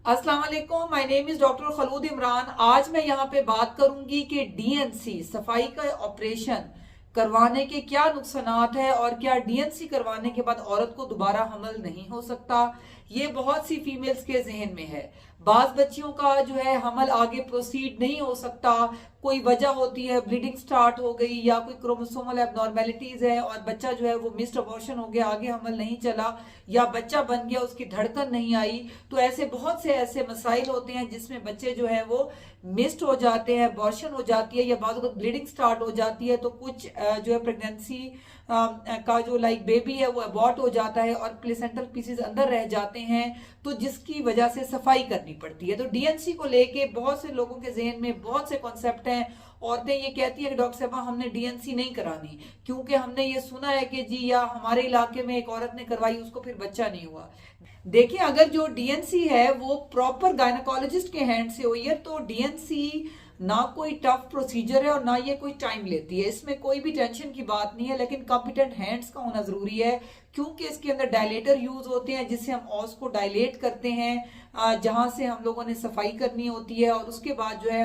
अस्सलाम वालेकुम, my name is doctor Khulood Imran. आज मैं यहाँ पे बात करूंगी कि डीएनसी सफाई का ऑपरेशन करवाने के क्या नुकसानात है और क्या डीएनसी करवाने के बाद औरत को दोबारा हमल नहीं हो सकता। ये बहुत सी फीमेल्स के जहन में है। बाज बच्चियों का जो है हमल आगे प्रोसीड नहीं हो सकता, कोई वजह होती है, ब्लीडिंग स्टार्ट हो गई या कोई क्रोमोसोमल एबनॉर्मेलिटीज है और बच्चा जो है वो मिस्ड अबॉर्शन हो गया, आगे हमल नहीं चला या बच्चा बन गया, उसकी धड़कन नहीं आई। तो ऐसे बहुत से ऐसे मसाइल होते हैं जिसमें बच्चे जो है वो मिस्ड हो जाते हैं, अबॉर्शन हो जाती है या बाद ब्लीडिंग स्टार्ट हो जाती है। तो कुछ जो है प्रेगनेंसी का जो बेबी है वो अबॉर्ट हो जाता है और प्लेसेंटल पीसेस अंदर रह जाते हैं, तो जिसकी वजह से सफाई करनी पड़ती है। तो डीएनसी को लेके बहुत से लोगों के जहन में बहुत से कॉन्सेप्ट हैं। औरतें ये कहती है कि डॉक्टर साहब हमने डीएनसी नहीं करानी क्योंकि हमने ये सुना है कि जी, या हमारे इलाके में एक औरत ने करवाई, उसको फिर बच्चा नहीं हुआ। देखिए, अगर जो डीएनसी है वो प्रॉपर गायनोकोलॉजिस्ट के हैंड से हुई है तो डीएनसी ना कोई टफ प्रोसीजर है और ना ये कोई टाइम लेती है, इसमें कोई भी टेंशन की बात नहीं है। लेकिन कॉम्पिटेंट हैंड्स का होना जरूरी है क्योंकि इसके अंदर डायलेटर यूज होते हैं जिससे हम ऑस को डायलेट करते हैं, जहां से हम लोगों ने सफाई करनी होती है और उसके बाद जो है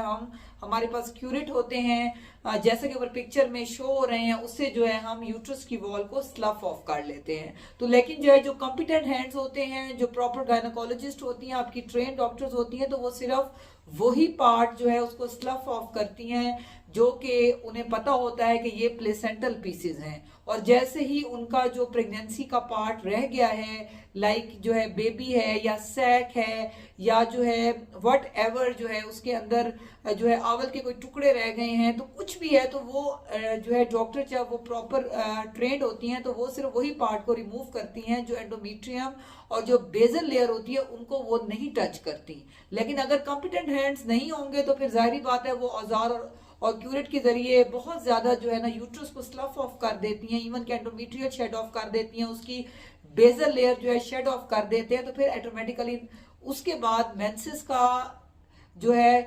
हमारे पास क्यूरेट होते हैं, जैसे कि ऊपर पिक्चर में शो हो रहे हैं, उससे जो है हम यूट्रस की वॉल को स्लफ ऑफ कर लेते हैं। तो लेकिन जो है जो कॉम्पिटेंट हैंड्स होते हैं, जो प्रॉपर गायनोकोलॉजिस्ट होती हैं, आपकी ट्रेन डॉक्टर्स होती हैं, तो वो सिर्फ वही पार्ट जो है उसको स्लफ ऑफ करती हैं जो कि उन्हें पता होता है कि ये प्लेसेंटल पीसेस हैं। और जैसे ही उनका जो प्रेगनेंसी का पार्ट रह गया है, जो है बेबी है या सैक है या जो है वट एवर जो है उसके अंदर जो है आवल के कोई टुकड़े रह गए हैं, तो कुछ भी है, तो वो जो है डॉक्टर चाहे वो प्रॉपर ट्रेंड होती हैं तो वो सिर्फ वही पार्ट को रिमूव करती हैं। जो एंडोमेट्रियम और जो बेजल लेयर होती है उनको वो नहीं टच करती। लेकिन अगर कॉम्पिटेंट हैंड्स नहीं होंगे तो फिर जाहिर बात है वो औजार और क्यूरेट के जरिए बहुत ज्यादा जो है ना यूट्रस को स्लफ ऑफ कर देती हैं, इवन के एंडोमेट्रियल शेड ऑफ कर देती हैं, उसकी बेजल लेयर जो है शेड ऑफ कर देते हैं। तो फिर ऑटोमेटिकली उसके बाद मेंसेस का जो है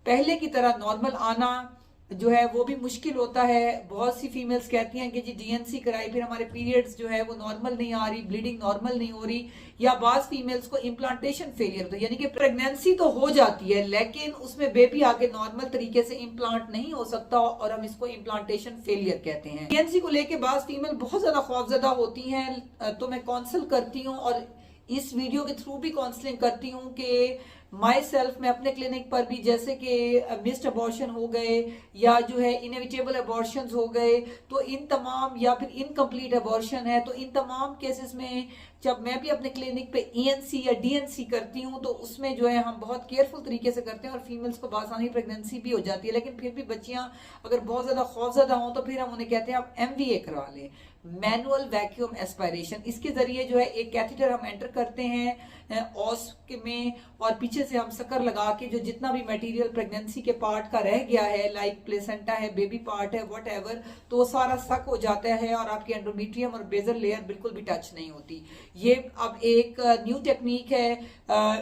पहले की तरह नॉर्मल आना जो है वो भी मुश्किल होता है। बहुत सी फीमेल्स कहती हैं कि जी डीएनसी कराई, फिर हमारे पीरियड्स जो है वो नॉर्मल नहीं आ रही, ब्लीडिंग नॉर्मल नहीं हो रही, या बाज फीमेल्स को इम्प्लांटेशन फेलियर होता है, यानी कि प्रेगनेंसी तो हो जाती है लेकिन उसमें बेबी आगे नॉर्मल तरीके से इम्प्लांट नहीं हो सकता और हम इसको इम्प्लांटेशन फेलियर कहते हैं। डीएनसी को लेके बाज फीमेल बहुत ज्यादा खौफजदा होती हैं, तो मैं काउंसिल करती हूँ और इस वीडियो के थ्रू भी काउंसलिंग करती हूँ कि माई सेल्फ में अपने क्लिनिक पर भी, जैसे कि मिस्ड अबॉर्शन हो गए या जो है इनएविटेबल अबॉर्शंस हो गए, तो इन तमाम, या फिर इनकम्प्लीट अबॉर्शन है, तो इन तमाम केसेस में जब मैं भी अपने क्लिनिक पे ईएनसी या डीएनसी करती हूँ तो उसमें जो है हम बहुत केयरफुल तरीके से करते हैं और फीमेल्स को बासानी प्रेगनेंसी भी हो जाती है। लेकिन फिर भी बच्चियां अगर बहुत ज्यादा खौफजदा हों तो फिर हम उन्हें कहते हैं आप एमवीए करवा लें, मैनुअल वैक्यूम एस्पायरेशन। इसके जरिए जो है एक कैथेटर हम एंटर करते हैं ऑस में और पीछे से हम शक्कर लगा के जो जितना भी मटेरियल प्रेगनेंसी के पार्ट का रह गया है, लाइक प्लेसेंटा है, बेबी पार्ट है, वट एवर, तो वो सारा सक हो जाता है और आपकी एंडोमेट्रियम और बेजल लेयर बिल्कुल भी टच नहीं होती। ये अब एक न्यू टेक्निक है।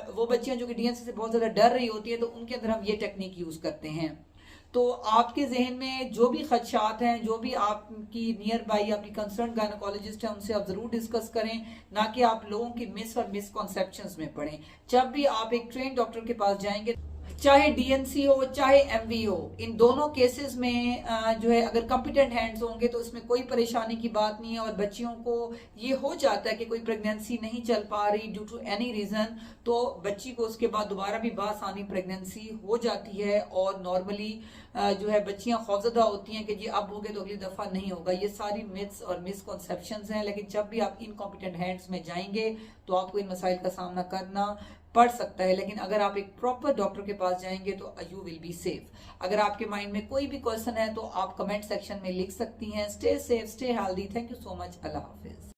वो बच्चियां जो कि डीएनसी से बहुत ज्यादा डर रही होती है तो उनके अंदर हम ये टेक्निक यूज करते हैं। तो आपके जहन में जो भी खदशात हैं, जो भी आपकी नियर बाई आपकी कंसर्न गायनोकोलॉजिस्ट है, उनसे आप जरूर डिस्कस करें, ना कि आप लोगों की मिस और मिसकॉन्सेप्शंस में पड़ें। जब भी आप एक ट्रेन डॉक्टर के पास जाएंगे, चाहे डीएनसी हो चाहे एमवी हो, इन दोनों केसेस में जो है अगर कॉम्पिटेंट हैंड्स होंगे तो इसमें कोई परेशानी की बात नहीं है। और बच्चियों को ये हो जाता है कि कोई प्रेगनेंसी नहीं चल पा रही ड्यू टू एनी रीजन, तो बच्ची को उसके बाद दोबारा भी बासानी प्रेगनेंसी हो जाती है और नॉर्मली जो है बच्चियां खौफजदा होती हैं कि जी अब हो गए तो अगली दफा नहीं होगा। ये सारी मिथ्स और मिसकॉन्सेप्शंस हैं। लेकिन जब भी आप इनकॉम्पिटेंट हैंड्स में जाएंगे तो आपको इन मसाइल का सामना करना पड़ सकता है। लेकिन अगर आप एक प्रॉपर डॉक्टर के पास जाएंगे तो यू विल बी सेफ। अगर आपके माइंड में कोई भी क्वेश्चन है तो आप कमेंट सेक्शन में लिख सकती हैं। Stay safe, stay healthy. Thank you so much. Allah Hafiz.